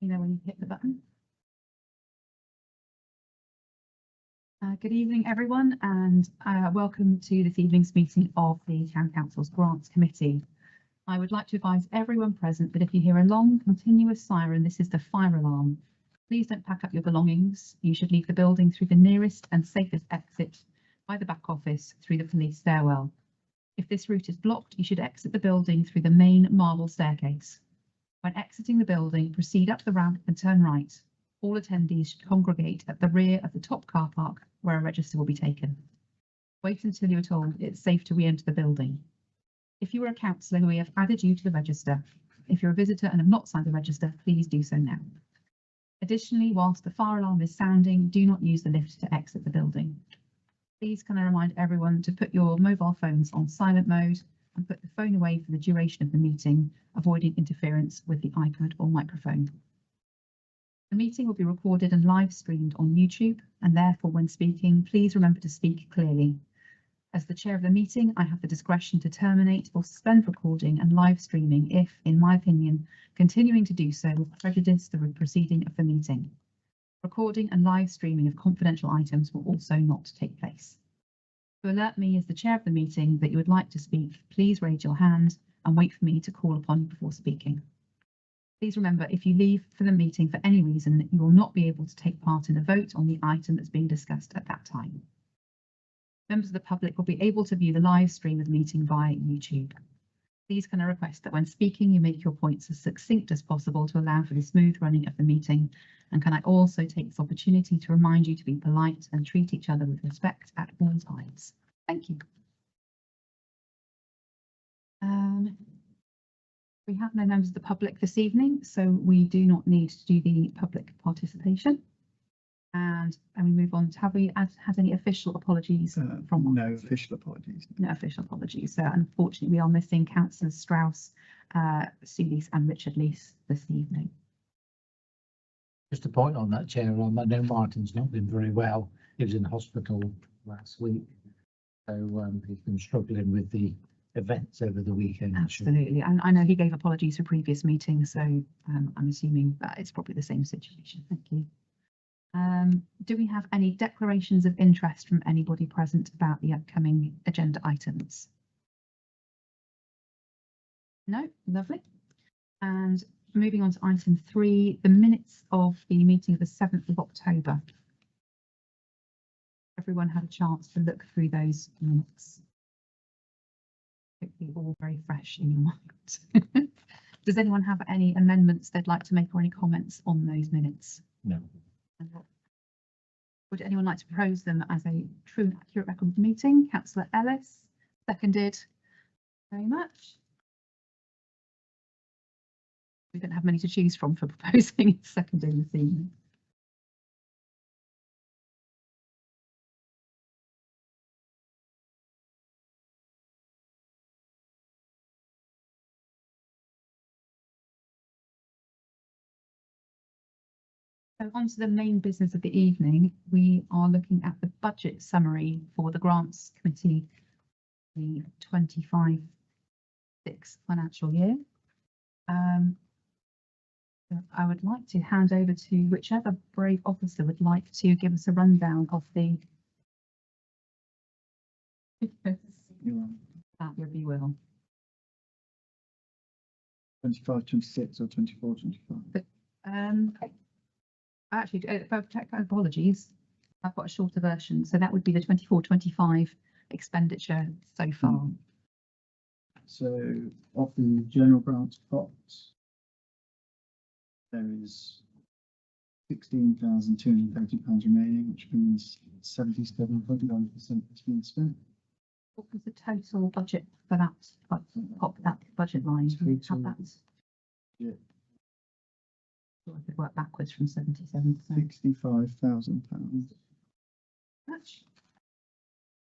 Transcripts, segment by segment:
You know when you hit the button. Good evening, everyone, and welcome to this evening's meeting of the Town Council's Grants Committee. I would like to advise everyone present that if you hear a long, continuous siren, this is the fire alarm. Please don't pack up your belongings. You should leave the building through the nearest and safest exit by the back office through the police stairwell. If this route is blocked, you should exit the building through the main marble staircase. When exiting the building, proceed up the ramp and turn right. All attendees should congregate at the rear of the top car park where a register will be taken. Wait until you are told it's safe to re-enter the building. If you are a councillor, we have added you to the register. If you're a visitor and have not signed the register, please do so now. Additionally, whilst the fire alarm is sounding, do not use the lift to exit the building. Please can I remind everyone to put your mobile phones on silent mode and put the phone away for the duration of the meeting, avoiding interference with the iPad or microphone. The meeting will be recorded and live streamed on YouTube, and therefore when speaking, please remember to speak clearly. As the chair of the meeting, I have the discretion to terminate or suspend recording and live streaming if, in my opinion, continuing to do so will prejudice the proceeding of the meeting. Recording and live streaming of confidential items will also not take place. To alert me as the chair of the meeting that you would like to speak, please raise your hand and wait for me to call upon you before speaking. Please remember, if you leave for the meeting for any reason, you will not be able to take part in the vote on the item that's being discussed at that time. Members of the public will be able to view the live stream of the meeting via YouTube. Please can I request that when speaking, you make your points as succinct as possible to allow for the smooth running of the meeting. And can I also take this opportunity to remind you to be polite and treat each other with respect at all times. Thank you. We have no members of the public this evening, so we do not need to do the public participation. And we move on to, have we had any official apologies from? No official apologies. No official apologies. So unfortunately, we are missing Councillors Strauss, Sue Lees and Richard Lees this evening. Just a point on that, Chair, I know Martin's not been very well. He was in hospital last week, so he's been struggling with the events over the weekend. Absolutely, and I know he gave apologies for previous meetings, so I'm assuming that it's probably the same situation. Thank you. Do we have any declarations of interest from anybody present about the upcoming agenda items? No, lovely. And moving on to item 3, the minutes of the meeting of the 7th of October. Everyone had a chance to look through those minutes. Hopefully all very fresh in your mind. Does anyone have any amendments they'd like to make or any comments on those minutes? No. Would anyone like to propose them as a true and accurate record of the meeting? Councillor Ellis, seconded. Very much. We don't have many to choose from for proposing and seconding this evening. So on to the main business of the evening, we are looking at the budget summary for the Grants Committee, the 25-6 financial year. I would like to hand over to whichever brave officer would like to give us a rundown of the. That would be Will. 25, 26 or 24, 25? Actually, apologies, I've got a shorter version, so that would be the 24-25 expenditure so far. So of the general grants pot, there is £16,230 remaining, which means 77.1% has been spent. What was the total budget for that budget line? Total Have that? Yeah. So I could work backwards from 77%. £65,000. Much.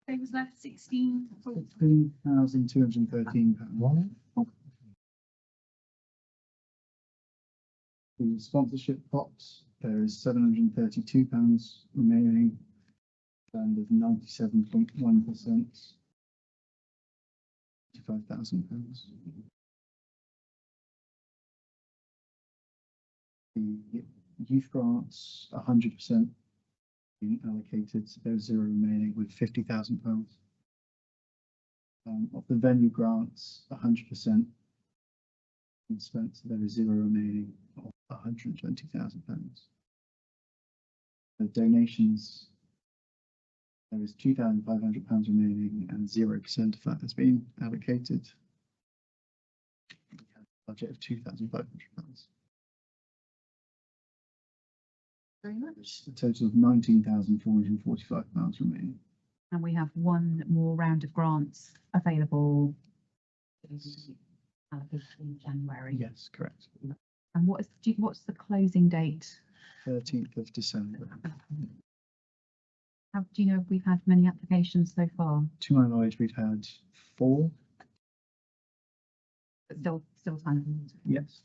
It was left 16. £16,213. The sponsorship pot, there is £732 remaining, and of 97.1%, £55,000. The youth grants, 100% being allocated, so there's 0 remaining with £50,000. Of the venue grants, 100% been spent, so there is 0 remaining of £120,000. The donations, there is £2,500 remaining and 0% of that has been allocated. We have a budget of £2,500. Very much. A total of £19,445 remaining. And we have one more round of grants available allocated in January. Yes, correct. And what's the closing date? 13th of December. Do you know if we've had many applications so far? To my knowledge, we've had 4. But still time. Yes.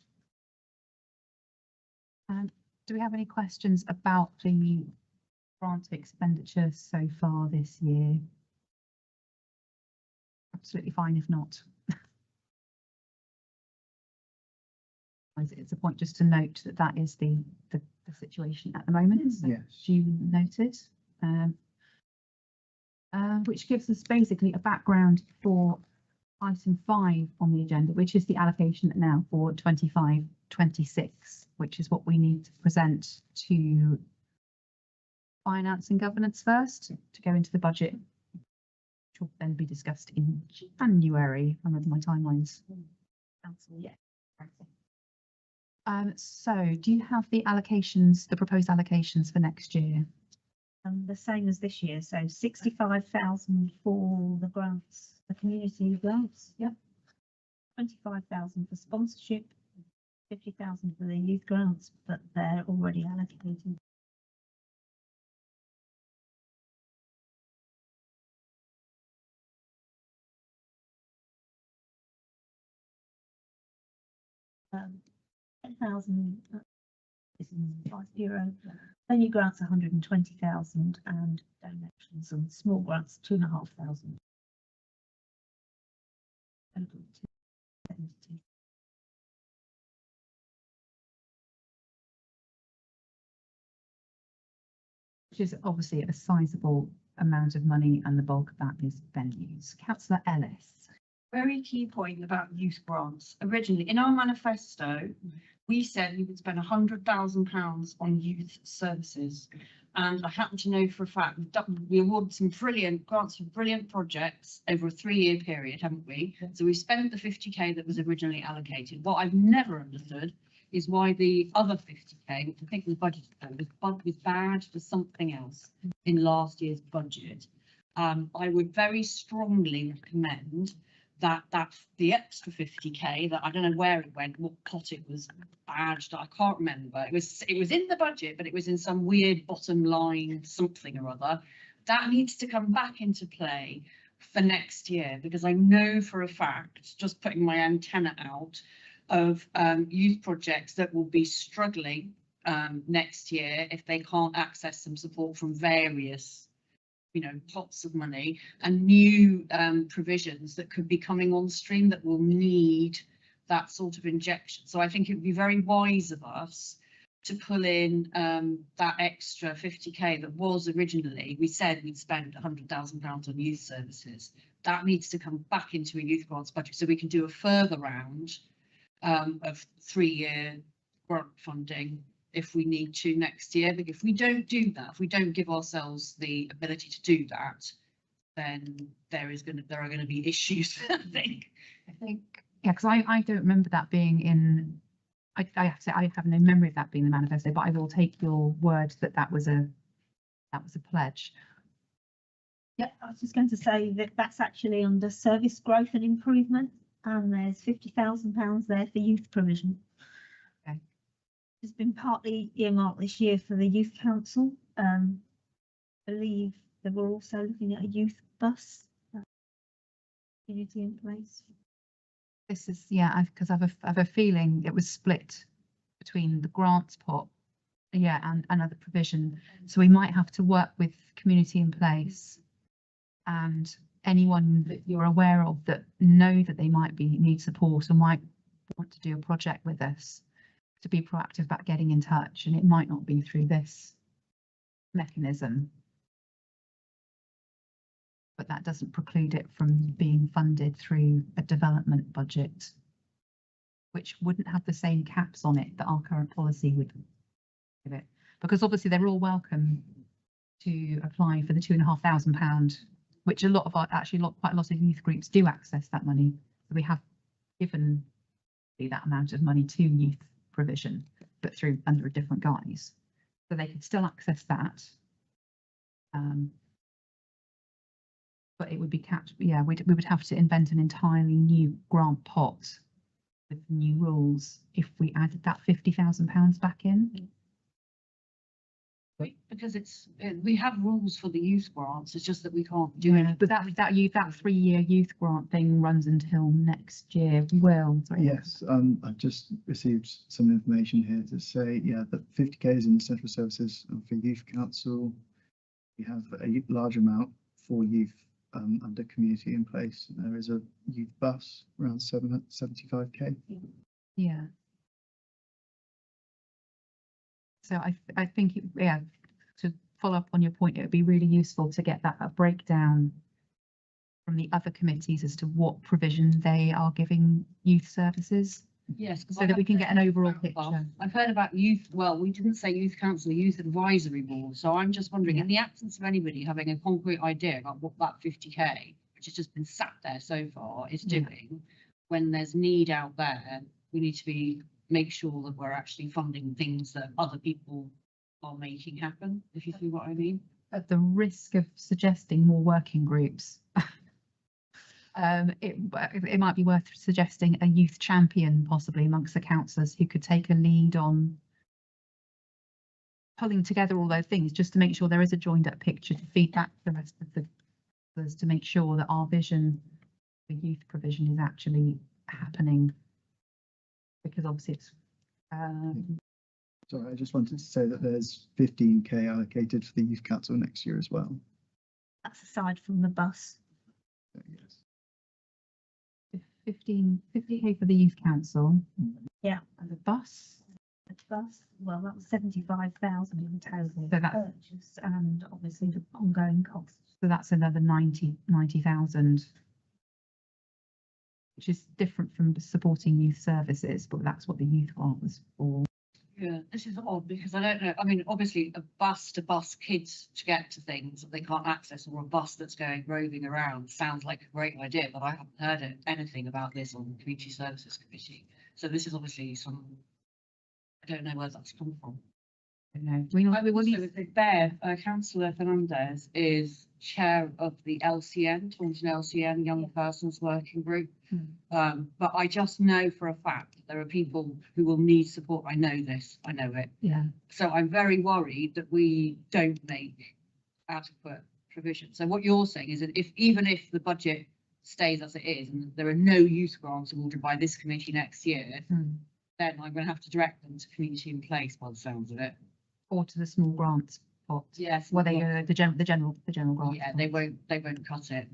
Do we have any questions about the grant expenditure so far this year? Absolutely fine if not. It's a point just to note that that is the situation at the moment. So Yes. due noted, which gives us basically a background for item 5 on the agenda, which is the allocation now for 25-26, which is what we need to present to finance and governance first to go into the budget, which will then be discussed in January. I remember my timelines. Council, yeah. So do you have the allocations, the proposed allocations for next year? The same as this year, so 65,000 for the grants, the community grants. Yep. 25,000 for sponsorship, 50,000 for the youth grants, but they're already allocated. €10,000. This is €5. Venue grants 120,000 and donations and small grants 2,500. Total 272. Which is obviously a sizable amount of money, and the bulk of that is venues. Councillor Ellis. Very key point about youth grants. Originally, in our manifesto, we said we would spend £100,000 on youth services. And I happen to know for a fact we awarded some brilliant grants for brilliant projects over a 3-year period, haven't we? So we spent the 50k that was originally allocated. What I've never understood is why the other 50k, which I think was budgeted for, was badged for something else in last year's budget. I would very strongly recommend that the extra 50k that I don't know where it went, what pot it was badged, I can't remember. It was in the budget, but it was in some weird bottom line something or other. That needs to come back into play for next year, because I know for a fact, just putting my antenna out, of youth projects that will be struggling next year if they can't access some support from various pots of money and new provisions that could be coming on stream that will need that sort of injection. So I think it would be very wise of us to pull in that extra 50k that was originally, we said we'd spend £100,000 on youth services. That needs to come back into a youth grants budget so we can do a further round of 3-year grant funding if we need to next year. But if we don't do that, if we don't give ourselves the ability to do that, then there are going to be issues. I think. Yeah, because I don't remember that being in. I have to say I have no memory of that being the manifesto, but I will take your word that that was a pledge. Yeah, I was just going to say that that's actually under service growth and improvement, and there's £50,000 there for youth provision. Okay. It's been partly earmarked this year for the youth council. I believe that we're also looking at a youth bus community in place. This is, yeah, because I have a feeling it was split between the grants pot, yeah, and another provision. So we might have to work with community in place and anyone that you're aware of that know that they might need support or might want to do a project with us to be proactive about getting in touch, and it might not be through this mechanism. But that doesn't preclude it from being funded through a development budget, which wouldn't have the same caps on it that our current policy would give it. Because obviously they're all welcome to apply for the £2,500, which a lot of our, actually quite a lot of youth groups do access that money. So we have given that amount of money to youth provision, but through under a different guise. So they could still access that. But it would be capped. Yeah, we would have to invent an entirely new grant pot with new rules if we added that £50,000 back in. Because we have rules for the youth grants, it's just that we can't do it. But that 3-year youth grant thing runs until next year. Yes, I've just received some information here to say, yeah, that 50k is in the central services for youth council. We have a large amount for youth under community in place. There is a youth bus around 75k. Yeah. So I think, to follow up on your point, it would be really useful to get a breakdown from the other committees as to what provision they are giving youth services, Yes. 'Cause so I that we have can heard get an overall about- picture. I've heard about youth, well, we didn't say youth council, youth advisory board, so I'm just wondering, in the absence of anybody having a concrete idea about what that 50k, which has just been sat there so far, is Yeah. doing, when there's need out there, we need to make sure that we're actually funding things that other people are making happen, if you see what I mean. At the risk of suggesting more working groups, it might be worth suggesting a youth champion possibly amongst the councillors who could take a lead on pulling together all those things, just to make sure there is a joined up picture to feed back to the rest of the councillors, to make sure that our vision for youth provision is actually happening. Because obviously it's Sorry, I just wanted to say that there's 15k allocated for the youth council next year as well. That's aside from the bus. So, yes. 50k for the youth council. Yeah. And the bus. The bus, well, that was 75,000 in total. So that's- Purchase and obviously the ongoing costs. So that's another 90,000, which is different from supporting youth services, but that's what the youth grant was for. Yeah, this is odd because I don't know. I mean, obviously, a bus to bus kids to get to things that they can't access, or a bus that's going roving around, sounds like a great idea. But I haven't heard anything about this on the Community Services Committee. So this is obviously I don't know where that's come from. I Also, Councillor Fernandez is chair of the LCN, Taunton LCN Young Persons Working Group. But I just know for a fact that there are people who will need support. I know this, I know it. Yeah. So I'm very worried that we don't make adequate provision. So what you're saying is that even if the budget stays as it is and there are no youth grants awarded by this committee next year, then I'm going to have to direct them to community in place by the sounds of it. Or to the small grants pot. Yes. Well, they go the general grant. Yeah, they won't cut it.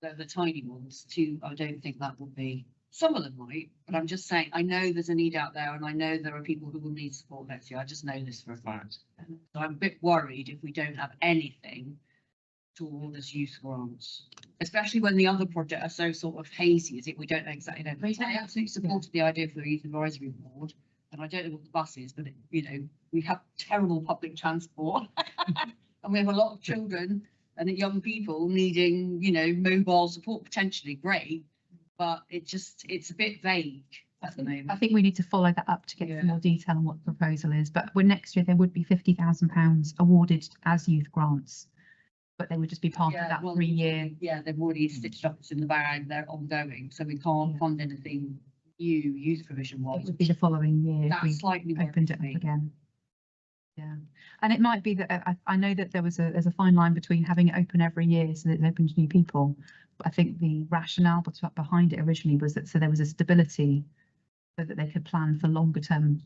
The tiny ones too. I don't think that would be. Some of them might, but I'm just saying, I know there's a need out there and I know there are people who will need support next year. I just know this for a fact. So I'm a bit worried if we don't have anything towards youth grants, especially when the other projects are so sort of hazy, as if we don't know exactly know. I absolutely supported the idea for the youth advisory board, and I don't know what the bus is, but we have terrible public transport and we have a lot of children and young people needing, mobile support, potentially great, but it's a bit vague at the moment. I think we need to follow that up to get some more detail on what the proposal is. But next year there would be £50,000 awarded as youth grants, but they would just be part of that 3-year. Yeah, they've already stitched up, it's in the bag, they're ongoing, so we can't fund anything new youth provision wise. It would be the following year if we That's slightly opened it up again. Yeah, and it might be that I know that there's a fine line between having it open every year so that it's open to new people. But I think the rationale behind it originally was that so there was a stability so that they could plan for longer term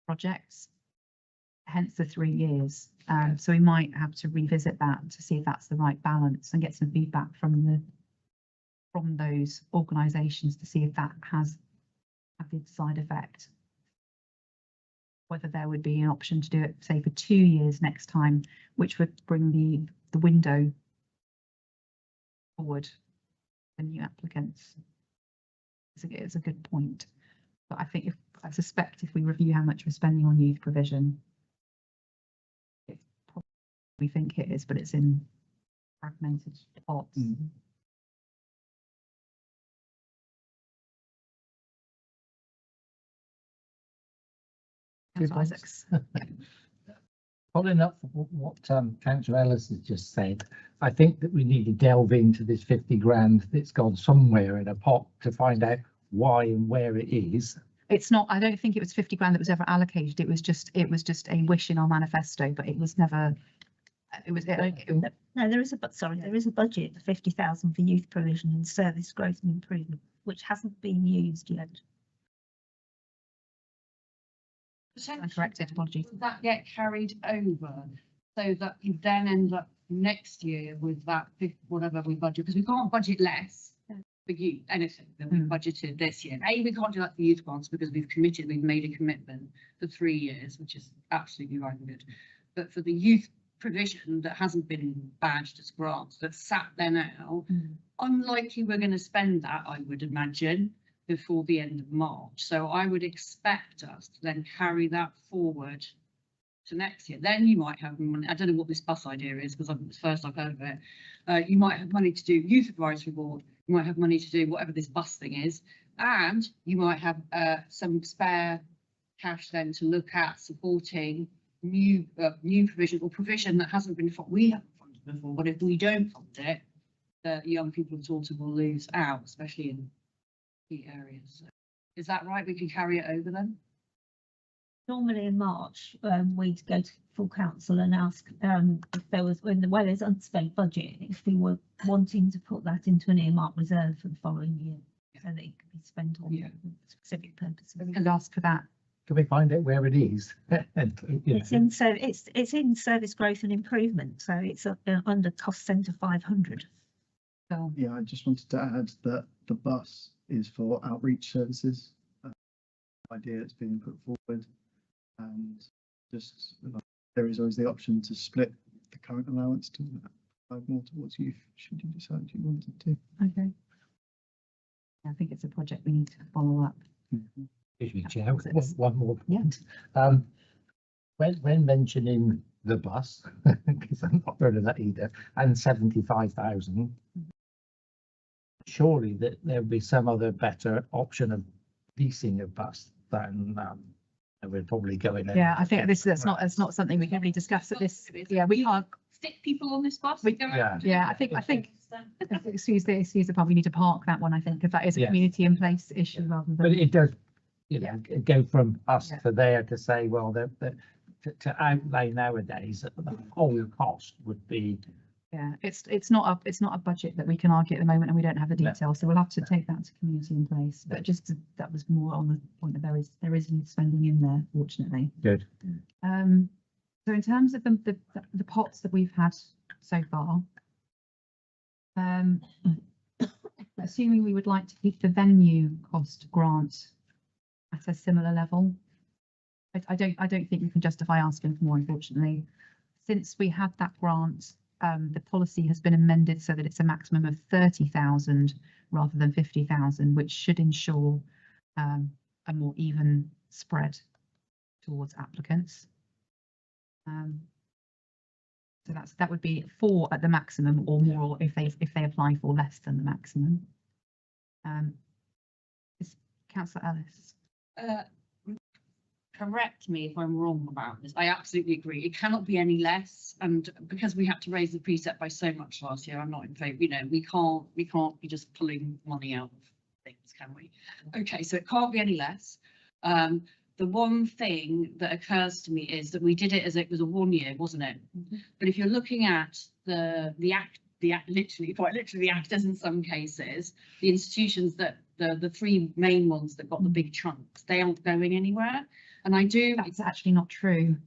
projects, hence the 3 years. So we might have to revisit that to see if that's the right balance and get some feedback from those organisations to see if that has had the desired effect. whether there would be an option to do it, say, for 2 years next time, which would bring the window forward for new applicants. It's a good point. But I think I suspect if we review how much we're spending on youth provision, it's probably we think it is, but it's in fragmented pots. Good Councillor points. Isaacs. Following up from what Councillor Ellis has just said, I think that we need to delve into this 50 grand that's gone somewhere in a pot to find out why and where it is. It's not, I don't think it was 50 grand that was ever allocated. It was just a wish in our manifesto, but it was never, No, there is there is a budget for 50,000 for youth provision and service growth and improvement, which hasn't been used yet. corrected, apologies. Would that get carried over so that you then end up next year with that whatever we budget, because we can't budget less for youth, anything than we budgeted this year. We can't do that for youth grants because we've made a commitment for 3 years, which is absolutely right and good. But for the youth provision that hasn't been badged as grants, that's sat there now, unlikely we're going to spend that, I would imagine, before the end of March. So I would expect us to then carry that forward to next year. Then you might have money. I don't know what this bus idea is because it's the first I've heard of it. You might have money to do youth advisory board. You might have money to do whatever this bus thing is, and you might have some spare cash then to look at supporting new provision or provision that hasn't been we haven't funded before. But if we don't fund it, the young people in Taunton will lose out, especially in key areas. So, is that right? We can carry it over then? Normally in March, we'd go to full council and ask if there was, there's unspent budget, if we were wanting to put that into an earmark reserve for the following year, so that it could be spent on specific purposes. And ask for that. Can we find out where it is? It's in service growth and improvement, so it's under cost centre 500. So Yeah, I just wanted to add that the bus is for outreach services. Idea that's being put forward, and just there is always the option to split the current allowance to provide more towards youth should you decide you wanted to. okay. I think it's a project we need to follow up. Excuse me, Chair, one more Yeah. point. When mentioning the bus, because I'm not heard of that either, and 75,000, surely that there would be some other better option of leasing a bus than we're probably going. Yeah, I think that's not something we can really discuss at this. Yeah, we can't. Stick people on this bus? Yeah. I think excuse the pub, we need to park that one, I think, because that is a Yeah. community in place issue rather than. But it does, go from us Yeah. to there to say, well, to outlay nowadays, the whole cost would be. Yeah, it's not a budget that we can argue at the moment, and we don't have the No. details, so we'll have to take that to community in place. But that was more on the point that there is youth spending in there, fortunately. Good. So in terms of the pots that we've had so far, assuming we would like to keep the venue cost grant at a similar level, I don't think we can justify asking for more, unfortunately. Since we had that grant, the policy has been amended so that it's a maximum of 30,000 rather than 50,000, which should ensure a more even spread towards applicants. So that would be 4 at the maximum or more if they apply for less than the maximum. Is Councillor Ellis? Correct me if I'm wrong about this. I absolutely agree. It cannot be any less. And because we had to raise the precept by so much last year, I'm not in favour. We can't be just pulling money out of things, can we? Okay, so it can't be any less. The one thing that occurs to me is that we did it as it was a 1 year, wasn't it? But if you're looking at the act, quite literally the actors in some cases, the institutions that the 3 main ones that got the big chunks, they aren't going anywhere. And That's actually not true.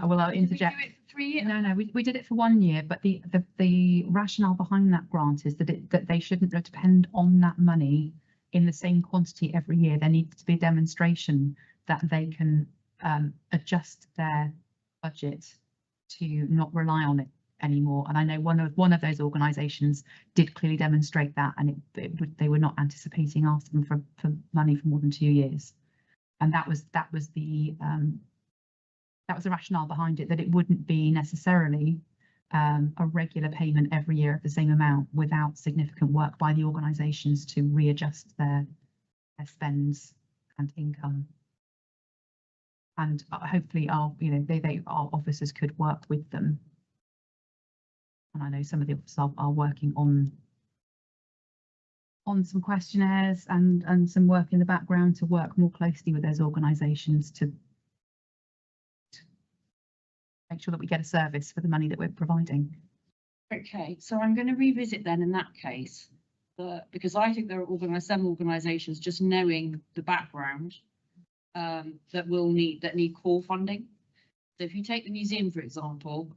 Well, I'll interject. Did we do it for 3 years? No, we did it for 1 year, but the rationale behind that grant is that they shouldn't depend on that money in the same quantity every year. There needs to be a demonstration that they can adjust their budget to not rely on it anymore. And I know one of those organisations did clearly demonstrate that, and they were not anticipating asking for money for more than 2 years. And that was the rationale behind it, that it wouldn't be necessarily a regular payment every year of the same amount without significant work by the organisations to readjust their spends and income. And hopefully our officers could work with them. And I know some of the officers are working on some questionnaires and some work in the background to work more closely with those organisations to make sure that we get a service for the money that we're providing. Okay, so I'm going to revisit then in that case, because I think there are some organisations, just knowing the background, that need core funding. So if you take the museum, for example,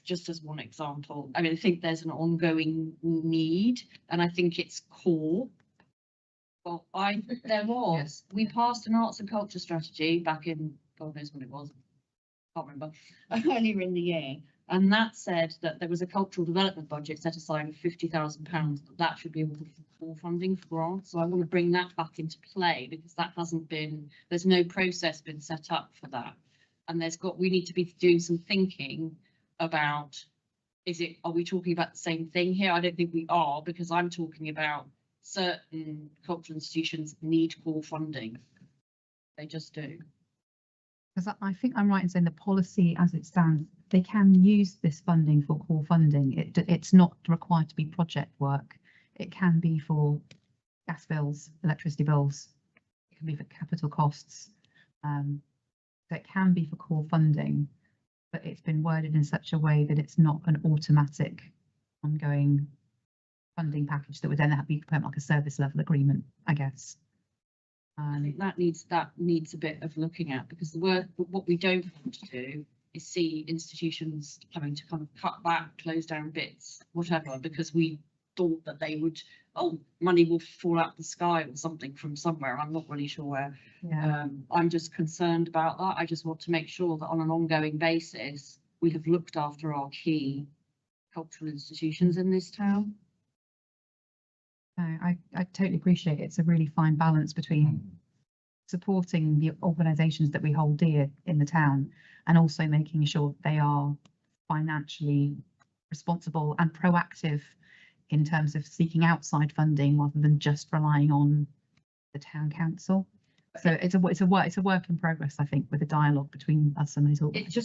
just as one example, I mean, I think there's an ongoing need, and I think it's core. Well, we passed an arts and culture strategy back in, God knows when it was, can't remember, earlier in the year. And that said that there was a cultural development budget set aside of £50,000 that should be able to core funding for grants. So I want to bring that back into play, because that there's no process been set up for that. And we need to be doing some thinking about, are we talking about the same thing here? I don't think we are, because I'm talking about certain cultural institutions need core funding. They just do. Because I think I'm right in saying the policy as it stands, they can use this funding for core funding. It's not required to be project work. It can be for gas bills, electricity bills. It can be for capital costs. So it can be for core funding, but it's been worded in such a way that it's not an automatic ongoing funding package that would then have to be like a service level agreement, I guess. I think that needs a bit of looking at, because what we don't want to do is see institutions having to kind of cut back, close down bits, whatever, because we thought that they would, money will fall out the sky or something from somewhere. I'm not really sure where. Yeah. I'm just concerned about that. I just want to make sure that on an ongoing basis, we have looked after our key cultural institutions in this town. I totally appreciate it. It's a really fine balance between supporting the organisations that we hold dear in the town and also making sure they are financially responsible and proactive in terms of seeking outside funding rather than just relying on the town council. So it's a work in progress, I think, with a dialogue between us and these organisations.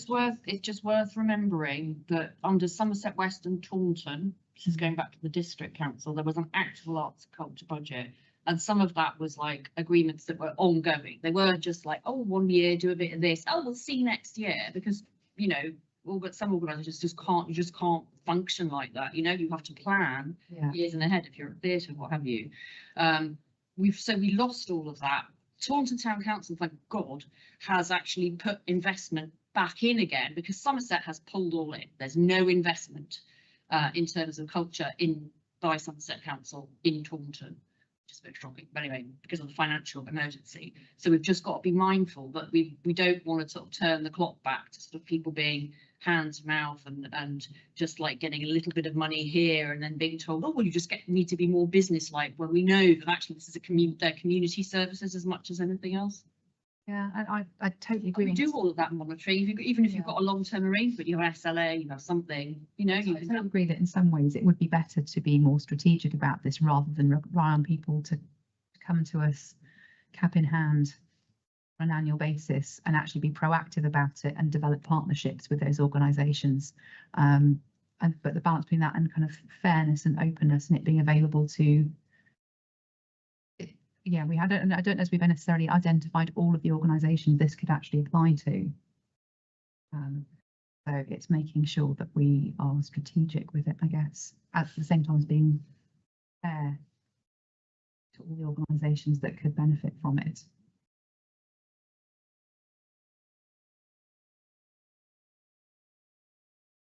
It's just worth remembering that under Somerset West and Taunton, this is going back to the district council, there was an actual arts and culture budget, and some of that was like agreements that were ongoing. They weren't just like, 1 year do a bit of this, we'll see next year, because but some organisations just can't function like that. You have to plan years in ahead if you're a theatre, what have you. We lost all of that. Taunton Town Council, thank God, has actually put investment back in again, because Somerset has pulled all in. There's no investment in terms of culture by Somerset Council in Taunton, which is a bit shocking, but anyway, because of the financial emergency. So we've just got to be mindful that we don't want to sort of turn the clock back to sort of people being hand to mouth and just like getting a little bit of money here and then being told, well, you just need to be more business-like, when we know that actually this is their community services as much as anything else. Yeah, I totally agree. We do all of that monitoring, even if you've got a long-term arrangement, you have SLA, you have something, you can agree that in some ways it would be better to be more strategic about this rather than rely on people to come to us cap in hand on an annual basis and actually be proactive about it and develop partnerships with those organisations. But the balance between that and kind of fairness and openness and it being available to, I don't know if we've necessarily identified all of the organisations this could actually apply to. So it's making sure that we are strategic with it, I guess, at the same time as being fair to all the organisations that could benefit from it.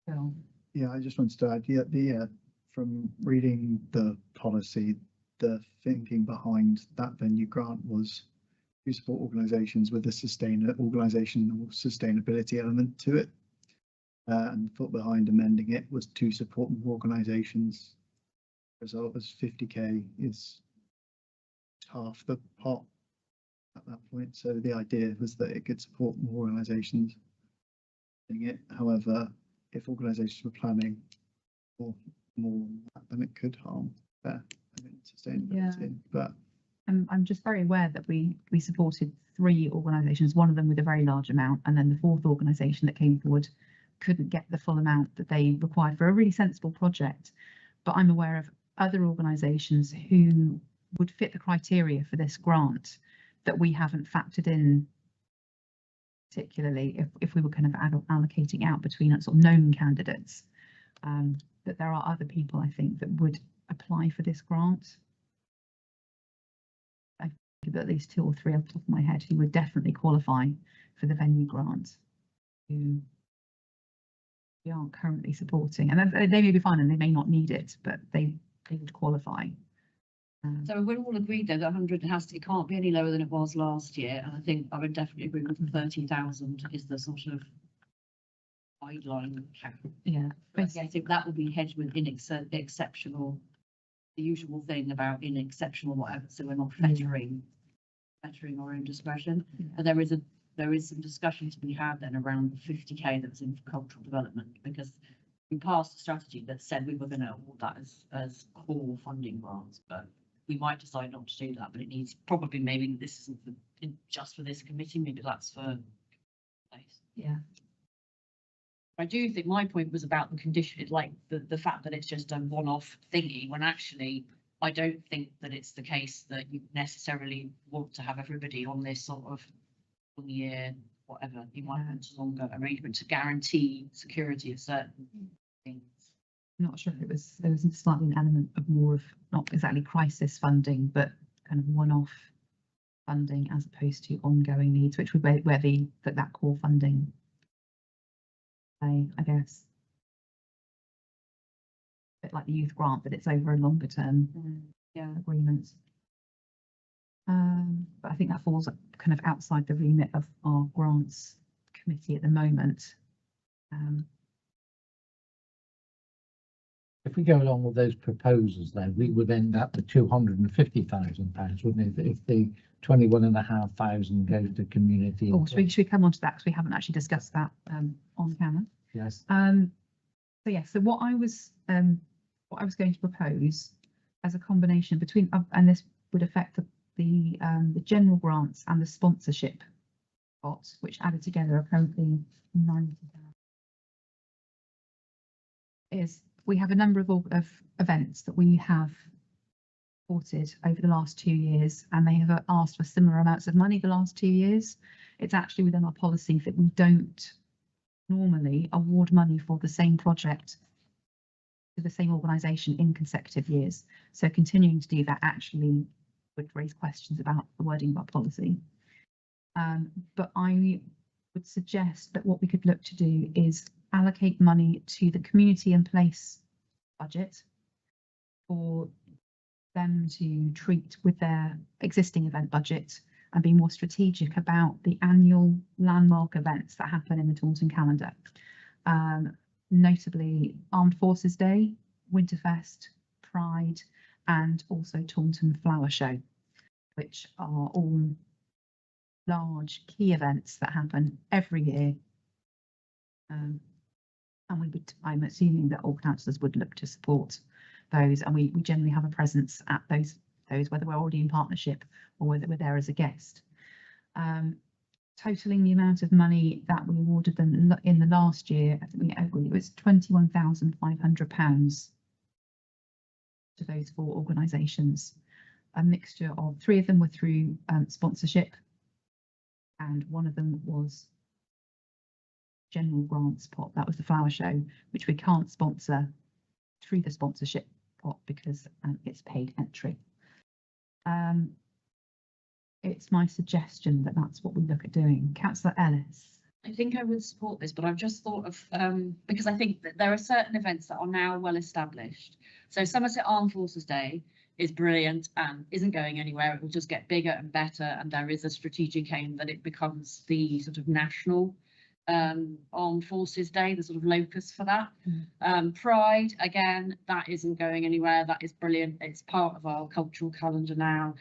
So. Yeah, I just wanted to add, from reading the policy, the thinking behind that venue grant was to support organisations with a organisational sustainability element to it. And the thought behind amending it was to support more organisations. Result was 50k is half the pot at that point. So the idea was that it could support more organisations. However, if organisations were planning for more, then it could harm their sustainability. But I'm just very aware that we supported 3 organisations, one of them with a very large amount, and then the 4th organisation that came forward couldn't get the full amount that they required for a really sensible project. But I'm aware of other organisations who would fit the criteria for this grant that we haven't factored in, particularly if we were kind of allocating out between sort of known candidates. That there are other people, I think, that would apply for this grant. I think at least 2 or 3 off the top of my head who would definitely qualify for the venue grant, who we aren't currently supporting, and they may be fine and they may not need it, but they would qualify. So we're all agreed though that 100 it can't be any lower than it was last year, and I think I would definitely agree with the 30,000 is the sort of guideline cap. Yeah, I think that will be hedged with exceptional, the usual thing about in exceptional whatever, so we're not fettering our own discretion. And there is some discussion to be had then around the 50k that was in cultural development, because we passed a strategy that said we were going to award that as core funding grants, but we might decide not to do that. But it needs probably, maybe this isn't just for this committee, maybe that's for place. yeah. I do think my point was about the condition, like the fact that it's just a one-off thingy, when actually I don't think that it's the case that you necessarily want to have everybody on this sort of 1 year, whatever. You might want a longer arrangement to guarantee security of certain things. I'm not sure if there was slightly an element of more of not exactly crisis funding, but kind of one-off funding as opposed to ongoing needs, which would where that core funding, I guess. A bit like the youth grant, but it's over a longer term agreement. But I think that falls kind of outside the remit of our grants committee at the moment. If we go along with those proposals, then we would end up with £250,000, wouldn't it? If the 21,500 goes to community. Oh, should we come on to that, because we haven't actually discussed that on camera. Yes. So what I was going to propose as a combination between and this would affect the general grants and the sponsorship pot, which added together are currently 90,000. Is we have a number of events that we have supported over the last 2 years, and they have asked for similar amounts of money the last 2 years. It's actually within our policy that we don't normally award money for the same project to the same organisation in consecutive years. So continuing to do that actually would raise questions about the wording of our policy. But I would suggest that what we could look to do is allocate money to the community and place budget for them to treat with their existing event budget and be more strategic about the annual landmark events that happen in the Taunton calendar. Notably Armed Forces Day, Winterfest, Pride, and also Taunton Flower Show, which are all large key events that happen every year. And I'm assuming that all councillors would look to support those, and we generally have a presence at those, whether we're already in partnership or whether we're there as a guest. Totaling the amount of money that we awarded them in the last year, I think it was £21,500 to those 4 organisations. A mixture of 3 of them were through sponsorship, and 1 of them was general grants pot. That was the flower show, which we can't sponsor through the sponsorship pot because it's paid entry. It's my suggestion that that's what we look at doing. Councillor Ellis. I think I would support this, but I've just thought of, because I think that there are certain events that are now well established. So Somerset Armed Forces Day is brilliant and isn't going anywhere. It will just get bigger and better. And there is a strategic aim that it becomes the sort of national Armed Forces Day, the sort of locus for that. Pride, again, that isn't going anywhere. That is brilliant. It's part of our cultural calendar now.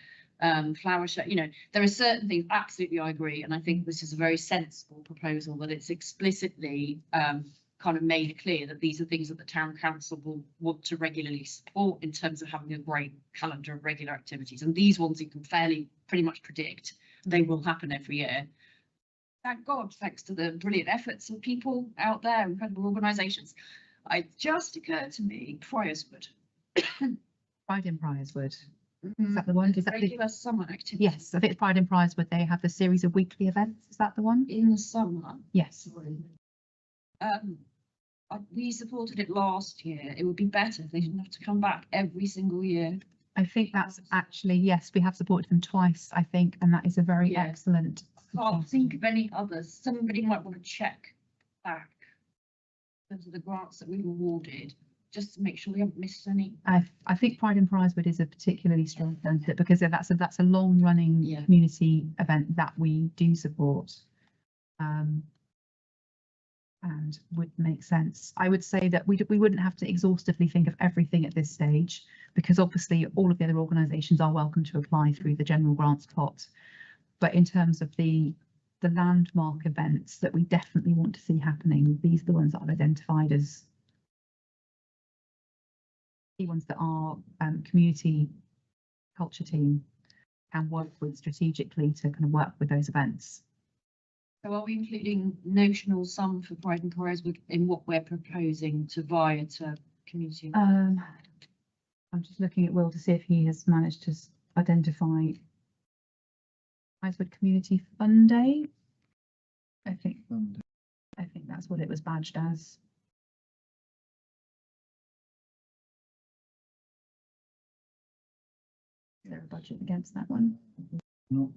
Flower show, you know, there are certain things, absolutely, I agree. And I think this is a very sensible proposal that it's explicitly kind of made clear that these are things that the town council will want to regularly support in terms of having a great calendar of regular activities. And these ones you can pretty much predict they will happen every year. Thank God, thanks to the brilliant efforts of people out there, incredible organisations. It just occurred to me, Priorswood. Pride in Priorswood. Is that the one? Is that the, Regular summer activity. yes, I think Pride in Priorswood, they have the series of weekly events. Is that the one? In the summer. Yes. We supported it last year. It would be better if they didn't have to come back every single year. I think that's actually, yes, we have supported them twice, I think, and that is a very Yeah. excellent. Can't think of any others. Somebody might want to check back in terms of the grants that we've awarded, just to make sure we haven't missed any. I think Pride in Priorswood is a particularly strong candidate because that's a long running Yeah. community event that we do support. And would make sense. I would say that we wouldn't have to exhaustively think of everything at this stage, because obviously all of the other organisations are welcome to apply through the general grants pot. But in terms of the landmark events that we definitely want to see happening, these are the ones that I've identified as the ones that our community culture team can work with strategically to kind of work with those events. So are we including notional sum for Pride and Priorswood in what we're proposing to via to community? I'm just looking at Will to see if he has managed to identify Priorswood Community Fund Day. I think that's what it was badged as. Is there a budget against that one? No.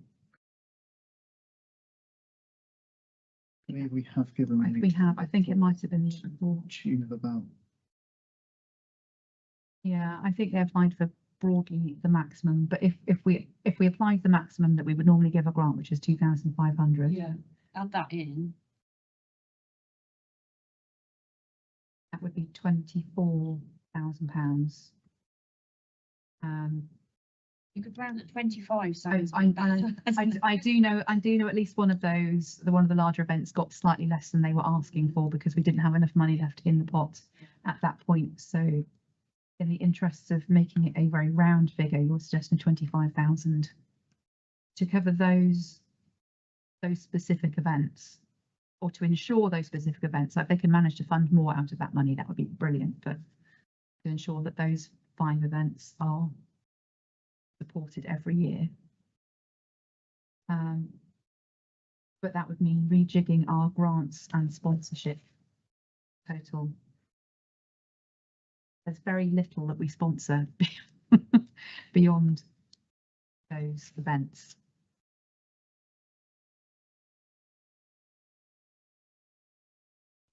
I believe we have given. We have. I think it might have been the year before. Tune of about. Yeah, I think they applied for broadly the maximum, but if we applied the maximum that we would normally give a grant, which is 2,500. Yeah, add that in. That would be £24,000. You could round at 25. So I do know at least one of those, one of the larger events got slightly less than they were asking for because we didn't have enough money left in the pot at that point. So in the interests of making it a very round figure, you're suggesting 25,000 to cover those specific events, or to ensure those specific events. Like, if they can manage to fund more out of that money, that would be brilliant. But to ensure that those 5 events are supported every year. But that would mean rejigging our grants and sponsorship total. There's very little that we sponsor beyond those events.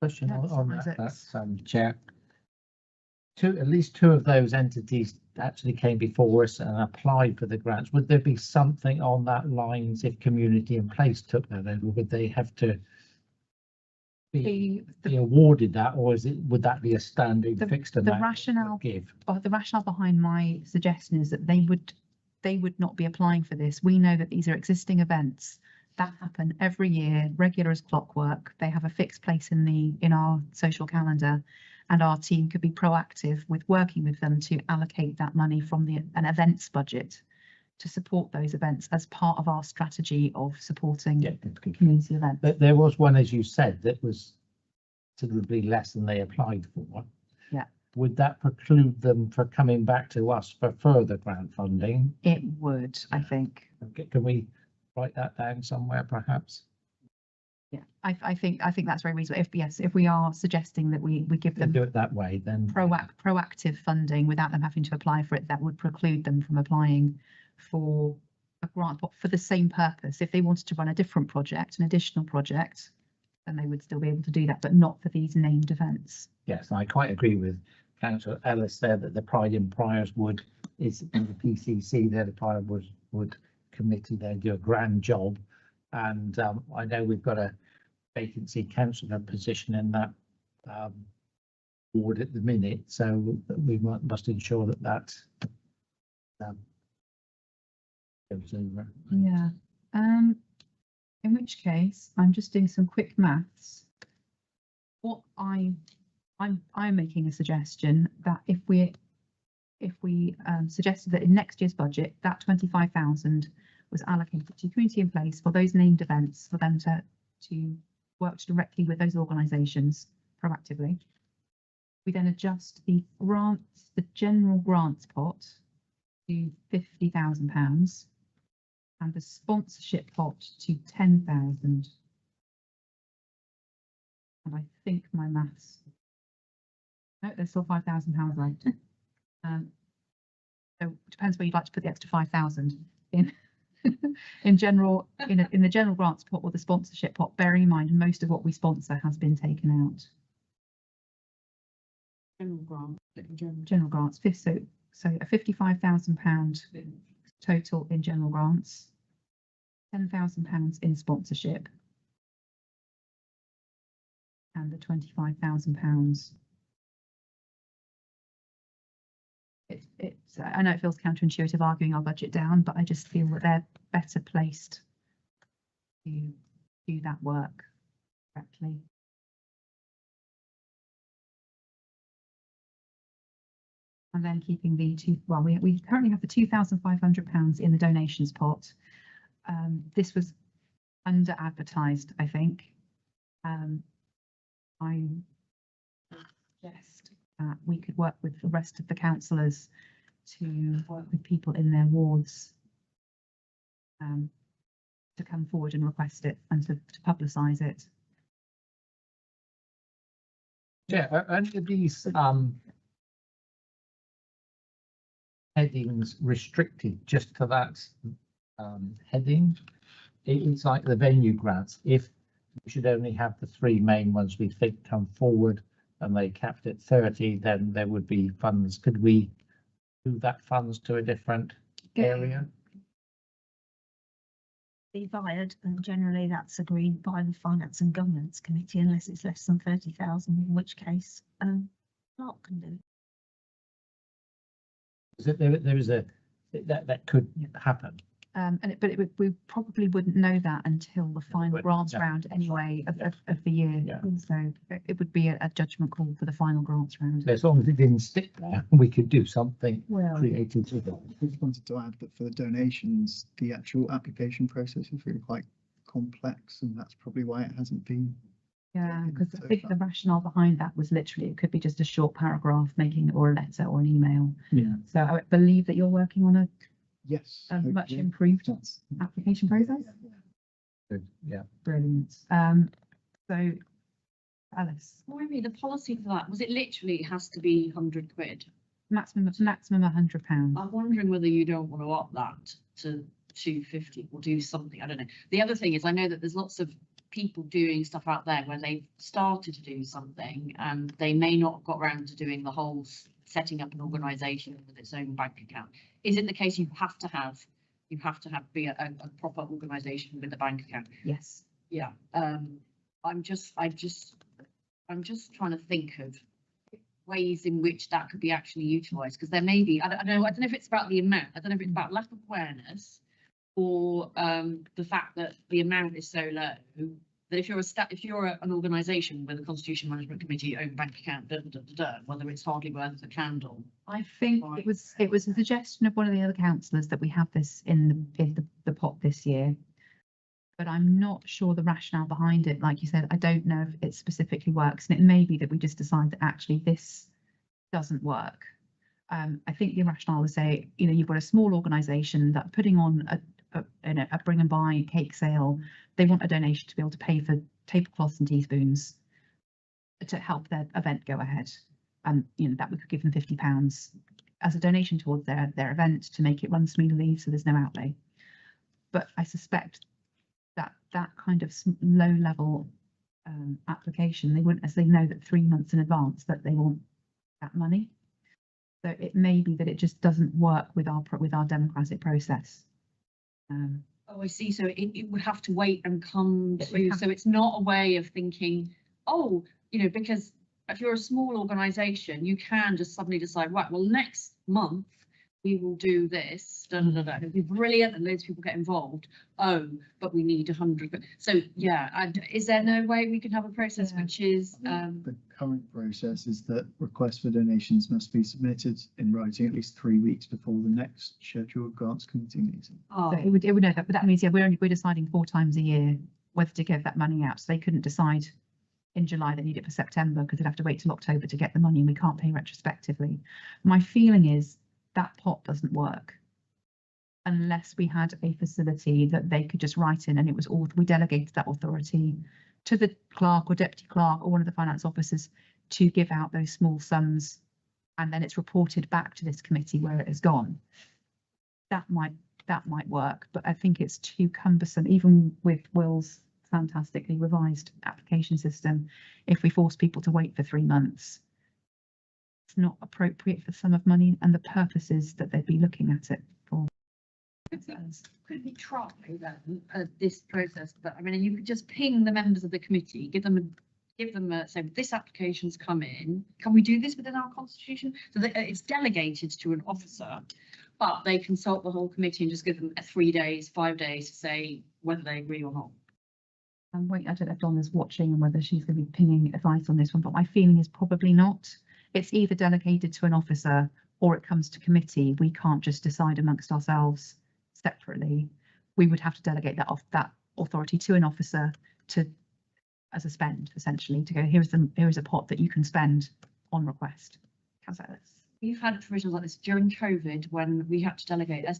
Question That's on Isaac's. that, Chair. At least two of those entities actually came before us and applied for the grants. Would there be something on that lines if Community in Place took that over? Would they have to be awarded that, or would that be a standing fixed amount? The rationale give? The rationale behind my suggestion is that they would not be applying for this. We know that these are existing events that happen every year, regular as clockwork. They have a fixed place in our social calendar, and our team could be proactive with working with them to allocate that money from an events budget to support those events as part of our strategy of supporting community events. But there was one, as you said, that was considerably less than they applied for. Yeah. Would that preclude them from coming back to us for further grant funding? It would, I think. Okay, can we write that down somewhere, perhaps? Yeah, I think that's very reasonable. If we are suggesting that we give them Do it that way, then proactive funding without them having to apply for it, that would preclude them from applying for a grant for the same purpose. If they wanted to run a different project, an additional project, then they would still be able to do that, but not for these named events. yes, I quite agree with Councillor Ellis there that the Pride in Priorswood is in the PCC, they're the Firewood Committee, they do a grand job. And I know we've got a vacancy councillor position in that board at the minute, so we must ensure that goes over. Yeah. In which case, I'm just doing some quick maths. What I'm making a suggestion that if we suggested that in next year's budget, that 25,000 was allocated to Community in Place for those named events, for them to work directly with those organisations proactively. We then adjust the grants, the general grants pot to £50,000 and the sponsorship pot to 10,000. And I think my maths. No, there's still £5,000 left. So it depends where you'd like to put the extra 5,000 in. in the general grants pot or the sponsorship pot, bearing in mind most of what we sponsor has been taken out. General grants, so a £55,000 total in general grants, £10,000 in sponsorship, and the £25,000. I know it feels counterintuitive arguing our budget down, but I just feel that they're better placed to do that work correctly. And then keeping the we currently have the £2,500 in the donations pot. This was under advertised, I think. I suggest that we could work with the rest of the councillors to work with people in their wards to come forward and request it and to publicise it. Yeah, and these headings restricted just to that heading. It's like the venue grants. If we should only have the three main ones we think come forward and they capped at 30, then there would be funds. Could we move that funds to a different area? Be fired, and generally that's agreed by the Finance and Governance Committee unless it's less than 30,000, in which case Clark can do it. There is that could happen. We probably wouldn't know that until the final grants yeah. round anyway of the year. Yeah. So it would be a judgment call for the final grants round. As long as it didn't stick there, we could do something Well, creative with it. I just wanted to add that for the donations, the actual application process is really quite complex, and that's probably why it hasn't been. yeah, because I think the rationale behind that was literally it could be just a short paragraph making or a letter or an email. Yeah. So I believe that you're working on a Yes. much hopefully. improved That's- application process. Good. Yeah. Brilliant. So Alice, Remind me, the policy for that, was it literally has to be 100 quid? maximum £100. I'm wondering whether you don't want to up that to 250 or do something, I don't know. The other thing is I know that there's lots of people doing stuff out there where they've started to do something and they may not have got around to doing the whole setting up an organisation with its own bank account. Is it the case you have to be a proper organisation with a bank account? Yes. Yeah. I'm just trying to think of ways in which that could be actually utilised, because there may be, I don't know if it's about the amount, I don't know if it's about lack of awareness or the fact that the amount is so low that if you're an organisation with a Constitution Management Committee own bank account, whether it's hardly worth the candle. I think Right. it was a suggestion of one of the other councillors that we have this in the pot this year. But I'm not sure the rationale behind it. Like you said, I don't know if it specifically works, and it may be that we just decide that actually this doesn't work. I think the rationale would say, you've got a small organisation that putting on a bring and buy cake sale. They want a donation to be able to pay for tablecloths and teaspoons to help their event go ahead. And that we could give them £50 as a donation towards their event to make it run smoothly, so there's no outlay. But I suspect that kind of low level application, they wouldn't necessarily know that 3 months in advance that they want that money. So it may be that it just doesn't work with our democratic process. Oh, I see. So it would have to wait and come It would to, have- so it's not a way of thinking, oh, because if you're a small organisation, you can just suddenly decide, right, well, next month we will do this, da, da, da, da. It'd be brilliant and loads of people get involved. Oh, but we need 100. So yeah, and is there no way we can have a process Yeah. which is, The current process is that requests for donations must be submitted in writing at least 3 weeks before the next scheduled grants committee meeting. oh, So it would know that, but that means, yeah, we're deciding 4 times a year whether to give that money out. So they couldn't decide in July they need it for September because they'd have to wait till October to get the money and we can't pay retrospectively. My feeling is that pot doesn't work unless we had a facility that they could just write in and it was all, we delegated that authority to the clerk or deputy clerk or one of the finance officers to give out those small sums, and then it's reported back to this committee where it has gone. That might work, but I think it's too cumbersome, even with Will's fantastically revised application system. If we force people to wait for 3 months, it's not appropriate for the sum of money and the purposes that they'd be looking at it for. could we try then this process? But I mean, you could just ping the members of the committee, give them a say this application's come in. Can we do this within our constitution? So that it's delegated to an officer, but they consult the whole committee and just give them 3 days, 5 days to say whether they agree or not. Wait, I don't know if Donna's watching and whether she's going to be pinging advice on this one, but my feeling is probably not. It's either delegated to an officer or it comes to committee. We can't just decide amongst ourselves separately. We would have to delegate that authority to an officer as a spend, essentially, to go, here's a pot that you can spend on request. How's that? We've had provisions like this during COVID when we had to delegate a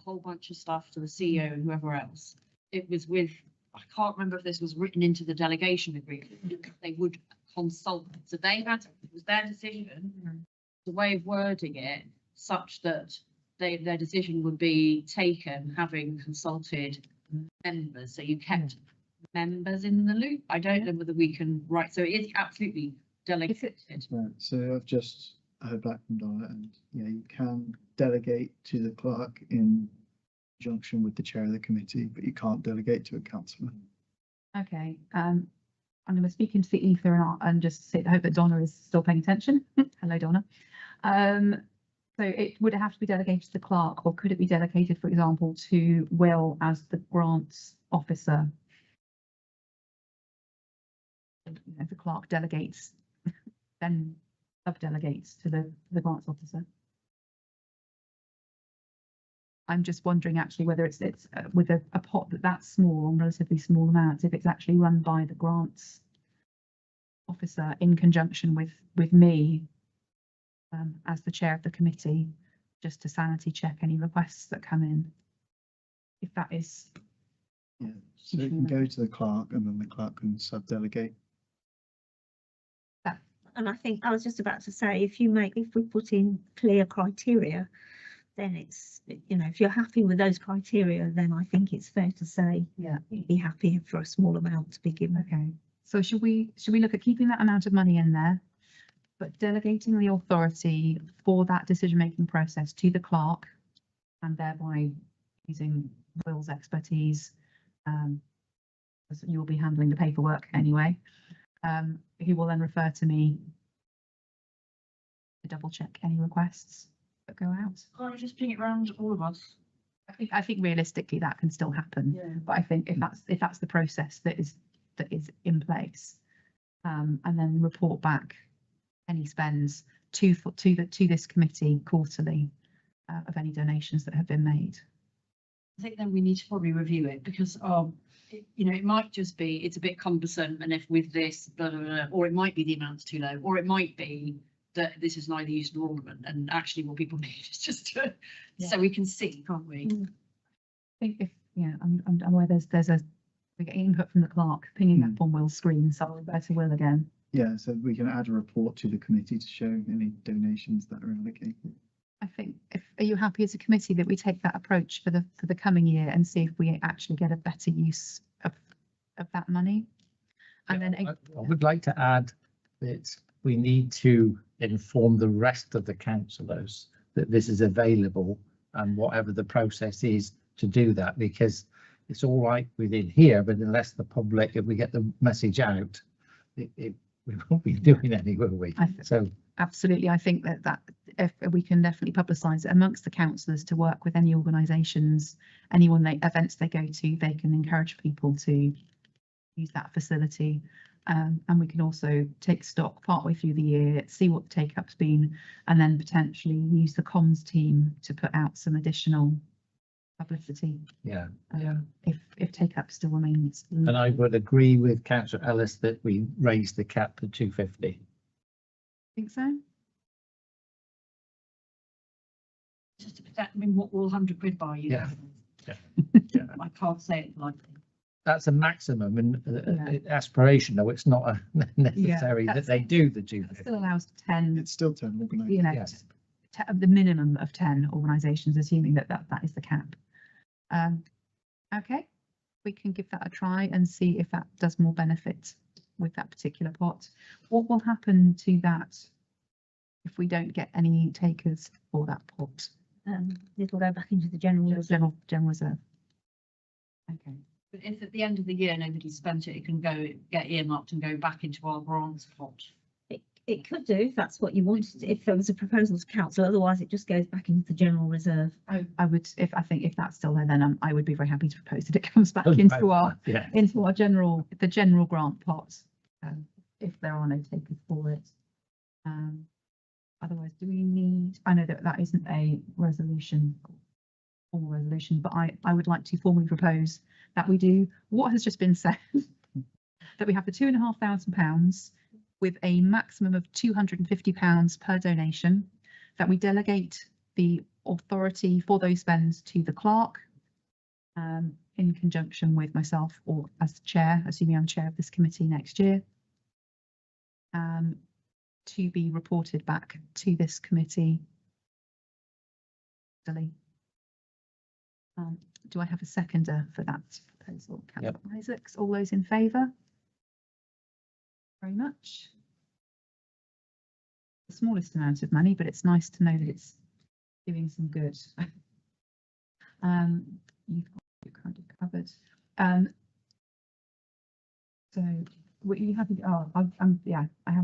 whole bunch of stuff to the CEO and whoever else. It was with, I can't remember if this was written into the delegation agreement. They would consult. So they had, it was their decision, the way of wording it such that their decision would be taken having consulted members. So you kept members in the loop. I don't know whether we can write, so it is absolutely delegated. Right, so I've just heard back from Donna, and yeah, you can delegate to the clerk in conjunction with the chair of the committee, but you can't delegate to a councillor. Okay, I'm going to speak into the ether and just hope that Donna is still paying attention. Hello, Donna. So would it have to be delegated to the clerk, or could it be delegated, for example, to Will as the grants officer? If the clerk delegates, then sub-delegates to the grants officer. I'm just wondering actually whether it's with a pot that's small, on relatively small amounts, if it's actually run by the grants officer in conjunction with me as the chair of the committee, just to sanity check any requests that come in. If that is. Yeah, so it can go to the clerk and then the clerk can sub-delegate. And I think I was just about to say, if we put in clear criteria, then it's, if you're happy with those criteria, then I think it's fair to say, Yeah. you'd be happy for a small amount to be given. Okay, so should we look at keeping that amount of money in there, but delegating the authority for that decision-making process to the clerk, and thereby using Will's expertise, as you'll be handling the paperwork anyway, who will then refer to me to double check any requests that go out. Can't you just ping it around all of us? I think realistically that can still happen, Yeah. but I think if that's the process that is in place, and then report back any spends to this committee quarterly of any donations that have been made. I think then we need to probably review it because, it might just be, it's a bit cumbersome and if with this, blah, blah, blah, or it might be the amount's too low, or it might be that this is neither use nor ornament and actually what people need is just to, so we can see, can't we? I think I'm aware we get input from the clerk pinging up on Will's screen, so I'll go to Will again. Yeah, so we can add a report to the committee to show any donations that are allocated. I think, are you happy as a committee that we take that approach for the coming year and see if we actually get a better use of that money? And then I would like to add that we need to inform the rest of the councillors that this is available and whatever the process is to do that, because it's all right within here, but unless the public, if we get the message out, we won't be doing any, will we? So Absolutely. I think that if we can definitely publicise it amongst the councillors to work with any organisations, events they go to, they can encourage people to use that facility. And we can also take stock partway through the year, see what the take up's been, and then potentially use the comms team to put out some additional publicity. yeah, If take up still remains. and I would agree with Councillor Ellis that we raise the cap to 250. Think so? Just to protect, I mean, what will 100 quid buy you? Yeah. I can't say it lightly. That's a maximum and Yeah. aspirational. It's not a necessary that that's- they do the That 250. still allows 10, It's still 10 organised. you know, Yes. the minimum of 10 organisations, assuming that is the cap. Okay, we can give that a try and see if that does more benefit with that particular pot. What will happen to that if we don't get any takers for that pot? It'll go back into the general reserve. General reserve. Okay. But if at the end of the year nobody spent it, it can get earmarked and go back into our grants pot. It could do if that's what you wanted, if there was a proposal to council, otherwise it just goes back into the general reserve. I would, if that's still there, then I would be very happy to propose that it comes back into our the general grant pot, if there are no takers for it. Otherwise, do we need? I know that isn't a resolution, but I would like to formally propose that we do what has just been said, that we have the £2,500 with a maximum of £250 per donation, that we delegate the authority for those spends to the clerk, in conjunction with myself or as chair, assuming I'm chair of this committee next year, to be reported back to this committee. Do I have a seconder for that proposal? Yep. Councillor Isaacs, all those in favour? Very much. The smallest amount of money, but it's nice to know that it's doing some good. You've kind of covered. So were you happy? Oh,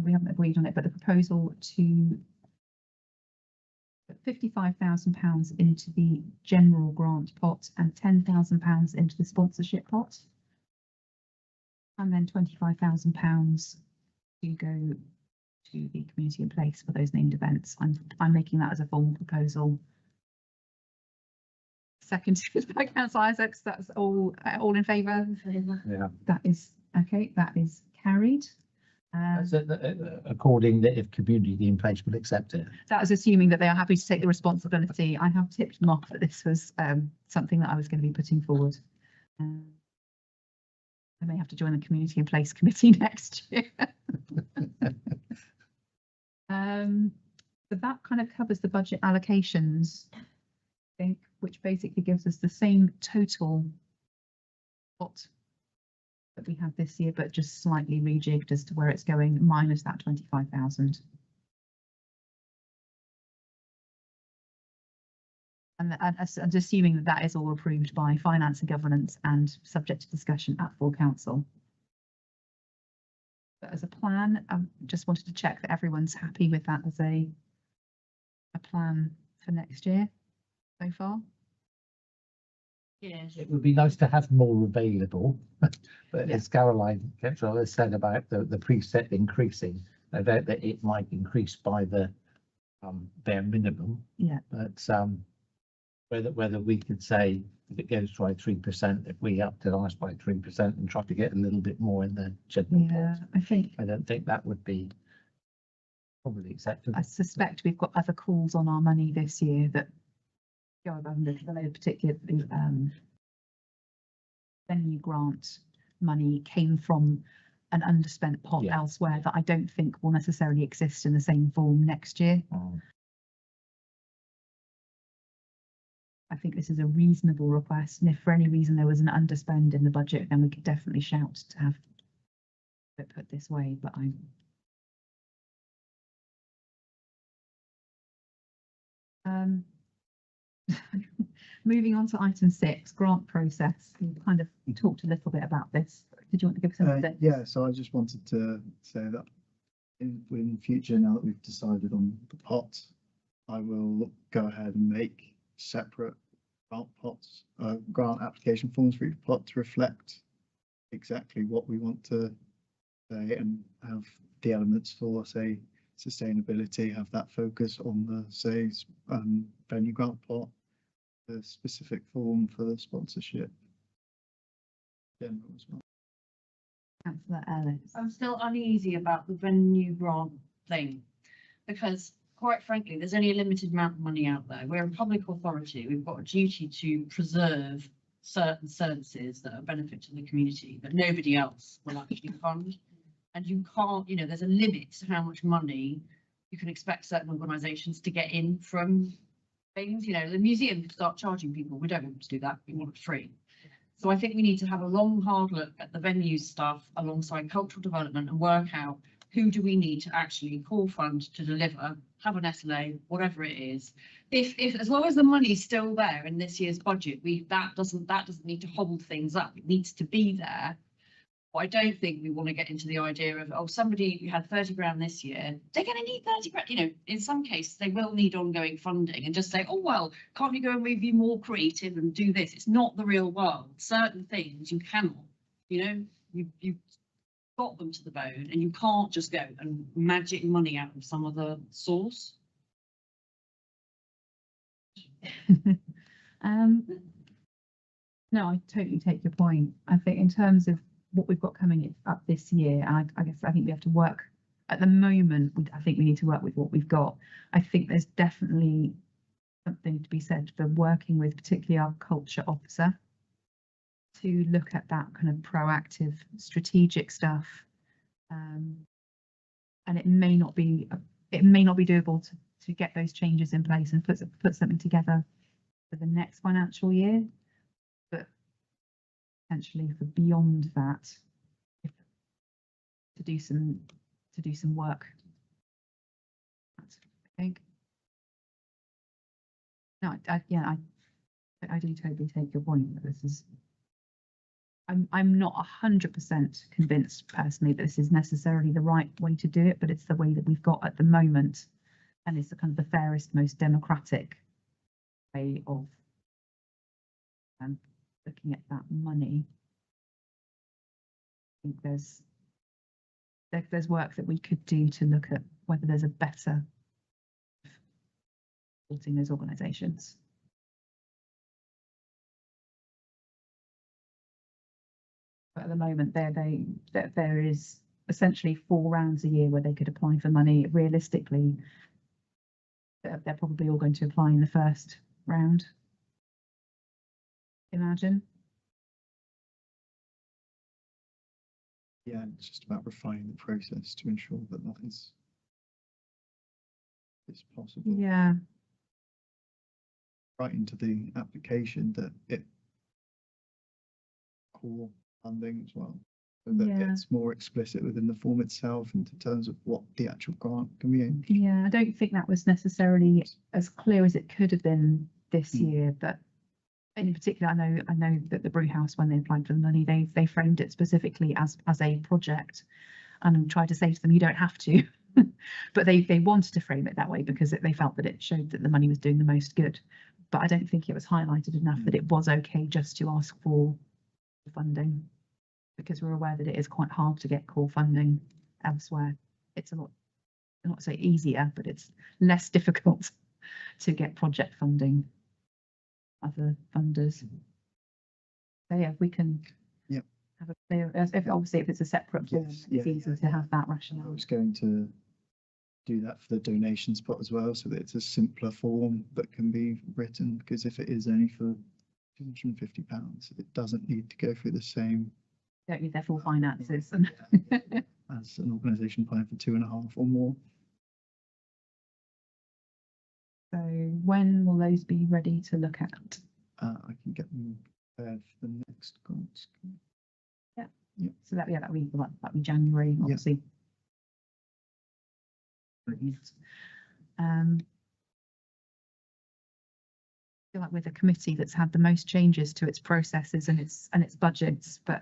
we haven't agreed on it, but the proposal to put £55,000 into the general grant pot and £10,000 into the sponsorship pot, and then £25,000 to go to the community in place for those named events. I'm making that as a formal proposal. Seconded by Councillor Isaacs. That's all in favour. Yeah. That is okay. That is carried. According that if community in place will accept it. That is assuming that they are happy to take the responsibility. I have tipped them off that this was something that I was going to be putting forward. I may have to join the community in place committee next year. But that kind of covers the budget allocations, I think, which basically gives us the same total pot that we had this year, but just slightly rejigged as to where it's going, minus that 25,000. And assuming that that is all approved by Finance and Governance and subject to discussion at full council. But as a plan, I just wanted to check that everyone's happy with that as a plan for next year so far. Yes. It would be nice to have more available, but Yeah. as Caroline Ketrel has said about the preset increasing, I doubt that it might increase by the bare minimum. Yeah. But whether we could say if it goes by 3%, if we upped it ours by 3% and try to get a little bit more in the general Yeah, pot, I don't think that would be probably acceptable. I suspect we've got other calls on our money this year that go above and beyond, particularly venue grant money came from an underspent pot Yeah. elsewhere that I don't think will necessarily exist in the same form next year. I think this is a reasonable request, and if for any reason there was an underspend in the budget, then we could definitely shout to have it put this way, but Um, moving on to item 6, grant process. We kind of talked a little bit about this. Did you want to give some updates? Yeah, so I just wanted to say that in future, now that we've decided on the pot, I will go ahead and make separate grant pots, grant application forms for each pot to reflect exactly what we want to say and have the elements for, say, sustainability, have that focus on the, say, venue grant pot, the specific form for sponsorship. General as well. Councillor Ellis. I'm still uneasy about the venue grant thing, because quite frankly, there's only a limited amount of money out there. We're a public authority. We've got a duty to preserve certain services that are a benefit to the community, but nobody else will actually fund. And you can't, you know, there's a limit to how much money you can expect certain organisations to get in from things. You know, the museum could start charging people. We don't want to do that. We want it free. So I think we need to have a long, hard look at the venues stuff alongside cultural development and work out who do we need to actually call fund to deliver, have an SLA, whatever it is. If as long as the money's still there in this year's budget, that doesn't need to hold things up. It needs to be there. But I don't think we want to get into the idea of, oh, somebody who had 30 grand this year, they're going to need 30 grand. You know, in some cases, they will need ongoing funding, and just say, oh, well, can't you go and be more creative and do this? It's not the real world. Certain things you cannot, you know, you've got them to the bone, and you can't just go and magic money out of some other source. No, I totally take your point. I think in terms of what we've got coming up this year, and I think we have to work at the moment. I think we need to work with what we've got. I think there's definitely something to be said for working with particularly our culture officer to look at that kind of proactive strategic stuff. And it may not be doable to get those changes in place and put something together for the next financial year, but potentially for beyond that, to do some work. I think. No, I do totally take your point that this is. I'm not 100% convinced personally that this is necessarily the right way to do it, but it's the way that we've got at the moment, and it's the kind of the fairest, most democratic way of looking at that money. I think there's work that we could do to look at whether there's a better supporting those organisations. But at the moment, there is essentially 4 rounds a year where they could apply for money. Realistically, they're probably all going to apply in the first round. Imagine. Yeah, it's just about refining the process to ensure that that is possible. Yeah. Right into the application that it core funding as well, so that it's more explicit within the form itself in terms of what the actual grant can be aimed. Yeah, I don't think that was necessarily as clear as it could have been this year, but in particular, I know that the Brewhouse, when they applied for the money, they framed it specifically as a project, and tried to say to them, you don't have to, but they wanted to frame it that way because they felt that it showed that the money was doing the most good. But I don't think it was highlighted enough that it was okay just to ask for funding, because we're aware that it is quite hard to get core funding elsewhere. It's a lot, not to say easier, but it's less difficult to get project funding other funders. So yeah, we can have a clear, obviously if it's a separate form, it's easier to have that rationale. I was going to do that for the donations pot as well, so that it's a simpler form that can be written, because if it is only for £250, it doesn't need to go through the same. Don't need their full finances. As an organisation applying for 2.5 or more. So when will those be ready to look at? I can get them prepared for the next grants. So that'll be January, obviously. Brilliant. feel like we're the committee that's had the most changes to its processes and its budgets, but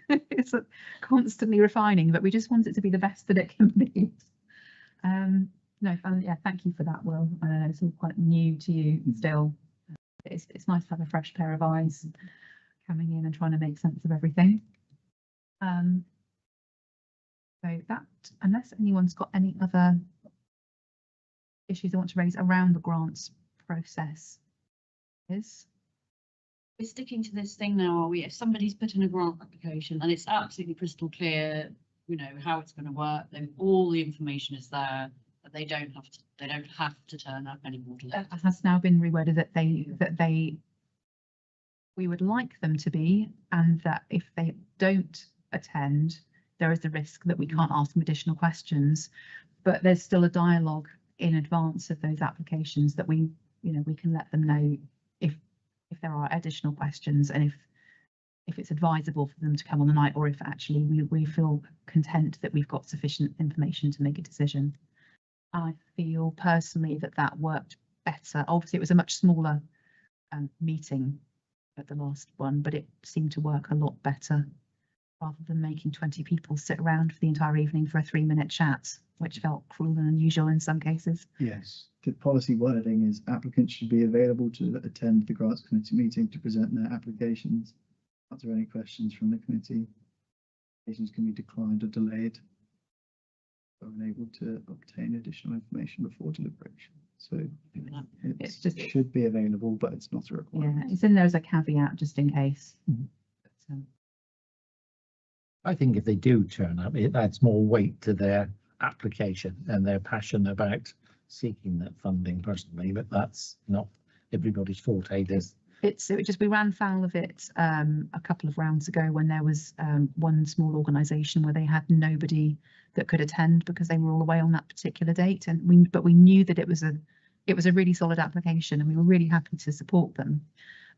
it's constantly refining, but we just want it to be the best that it can be. No, yeah, thank you for that, Will. I know it's all quite new to you still. It's nice to have a fresh pair of eyes coming in and trying to make sense of everything. So that, unless anyone's got any other issues they want to raise around the grants process, is We're sticking to this thing now, are we? If somebody's put in a grant application and it's absolutely crystal clear, you know, how it's going to work, then all the information is there, that they don't have to turn up anymore to that. that has now been reworded that we would like them to be, and that if they don't attend, there is a risk that we can't ask them additional questions. But there's still a dialogue in advance of those applications that we can let them know if there are additional questions, and if it's advisable for them to come on the night, or if actually we feel content that we've got sufficient information to make a decision. I feel personally that worked better. Obviously, it was a much smaller meeting at the last one, but it seemed to work a lot better rather than making 20 people sit around for the entire evening for a 3-minute chat, which felt cruel and unusual in some cases. Yes, the policy wording is applicants should be available to attend the grants committee meeting to present their applications. Answer any questions from the committee. Applications can be declined or delayed, or unable to obtain additional information before deliberation. So It's just- it should be available, but it's not a Yeah, requirement. it's in there as a caveat just in case. Mhm. But, I think if they do turn up, it adds more weight to their application and their passion about seeking that funding personally, but that's not everybody's forte. we ran foul of it a couple of rounds ago when there was one small organisation where they had nobody that could attend because they were all away on that particular date, and we knew that it was a really solid application and we were really happy to support them,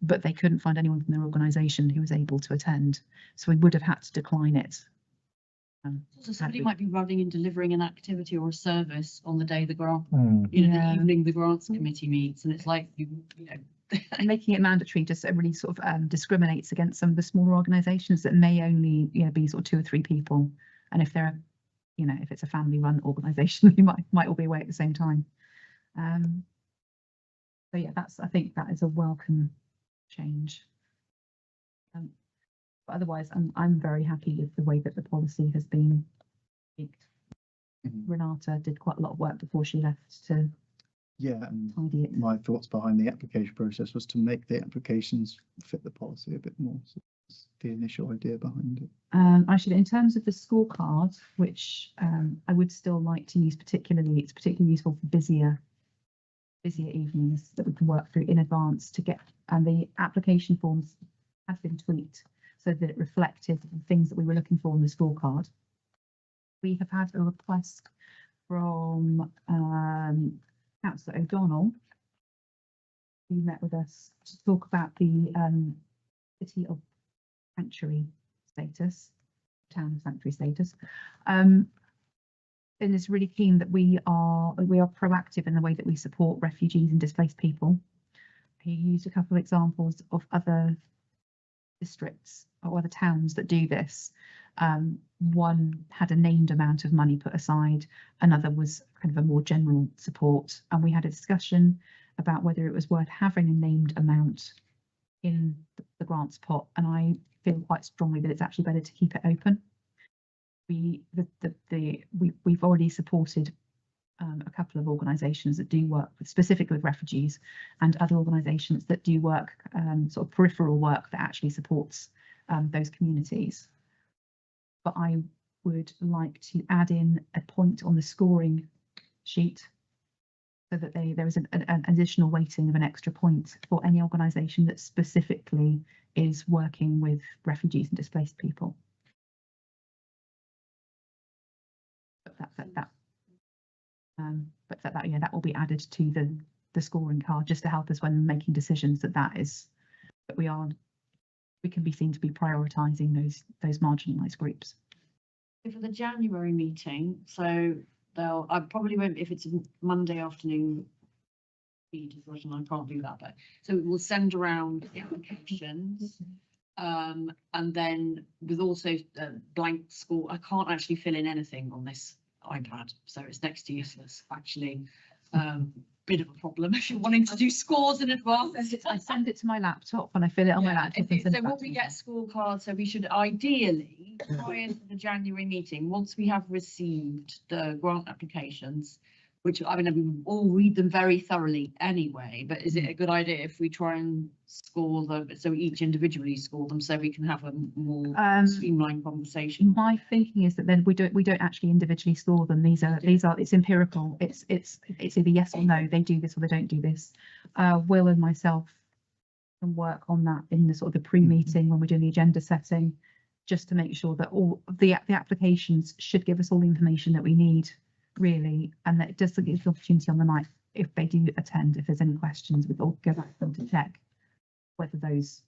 but they couldn't find anyone from their organisation who was able to attend, so we would have had to decline it. So somebody might be running and delivering an activity or a service on the day the grant, the Yeah. evening the grants committee meets, and it's like you know. Making it mandatory just really sort of discriminates against some of the smaller organisations that may only be sort of 2 or 3 people, and if they're if it's a family run organisation, you might all be away at the same time. So yeah, I think that is a welcome change. But otherwise, I'm very happy with the way that the policy has been tweaked. Mhm. Renata did quite a lot of work before she left to Yeah, and tidy it. my thoughts behind the application process was to make the applications fit the policy a bit more. So that's the initial idea behind it. Actually, in terms of the scorecard, which I would still like to use particularly, it's particularly useful for busier evenings that we can work through in advance to get, and the application forms have been tweaked so that it reflected the things that we were looking for in the scorecard. We have had a request from Councillor O'Donnell, who met with us to talk about the City of Sanctuary status, town of sanctuary status, and is really keen that we are proactive in the way that we support refugees and displaced people. He used a couple of examples of other districts or other towns that do this. One had a named amount of money put aside, another was kind of a more general support, and we had a discussion about whether it was worth having a named amount in the grants pot, and I feel quite strongly that it's actually better to keep it open. We've already supported a couple of organisations that do work specifically with refugees, and other organisations that do work sort of peripheral work that actually supports those communities. But I would like to add in a point on the scoring sheet so that there is an additional weighting of an extra point for any organisation that specifically is working with refugees and displaced people. But that will be added to the scoring card just to help us when making decisions that we can be seen to be prioritising those marginalised groups. For the January meeting, so I probably won't, if it's a Monday afternoon, feed is written, I can't do that, but, so it will send around the applications. And then with also blank score, I can't actually fill in anything on this iPad, so it's next to useless, actually. Bit of a problem if you're wanting to do scores in advance. I send it to my laptop and I fill it on my Yeah, laptop. And send so it back when to we my get scorecards, so we should ideally, prior to the January meeting, once we have received the grant applications, which I mean, we all read them very thoroughly anyway, but is it a good idea if we try and score them, so each individually score them, so we can have a more streamlined conversation? My thinking is that then we don't actually individually score them. These are it's empirical. It's either yes or no. They do this or they don't do this. Will and myself can work on that in the sort of the pre-meeting when we're doing the agenda setting, just to make sure that all the applications should give us all the information that we need, really, and that it does give us the opportunity on the night, if they do attend, if there's any questions, we'll go back to them to check whether those,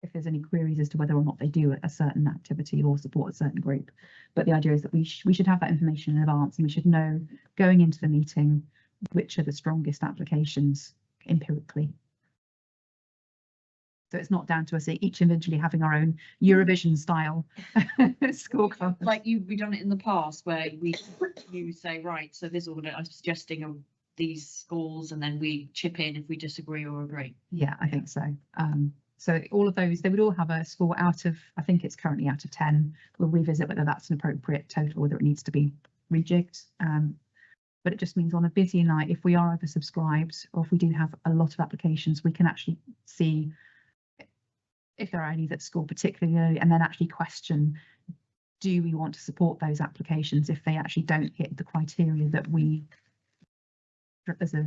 if there's any queries as to whether or not they do a certain activity or support a certain group. But the idea is that we should have that information in advance, and we should know going into the meeting which are the strongest applications empirically. So it's not down to us each individually having our own Eurovision style scorecard. Like we've done it in the past where you say, right, so this order, I'm suggesting these scores, and then we chip in if we disagree or agree. Yeah, I think so. So all of those, they would all have a score out of, I think it's currently out of 10. We'll revisit whether that's an appropriate total, whether it needs to be rejigged. But it just means on a busy night, if we are oversubscribed or if we do have a lot of applications, we can actually see if there are any that score particularly early, and then actually question, do we want to support those applications if they actually don't hit the criteria that we, as a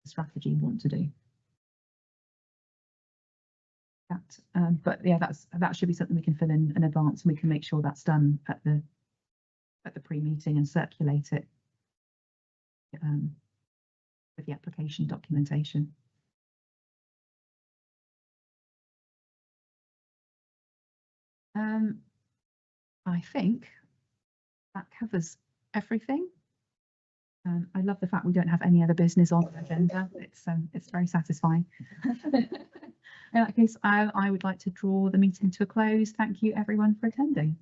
strategy, want to do. That, but yeah, that should be something we can fill in advance, and we can make sure that's done at the pre-meeting and circulate it with the application documentation. I think that covers everything. I love the fact we don't have any other business on the agenda. It's very satisfying. In that case, I would like to draw the meeting to a close. Thank you everyone for attending.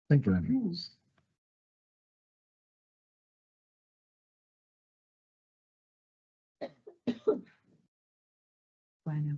Thank you, Andy. Bye now.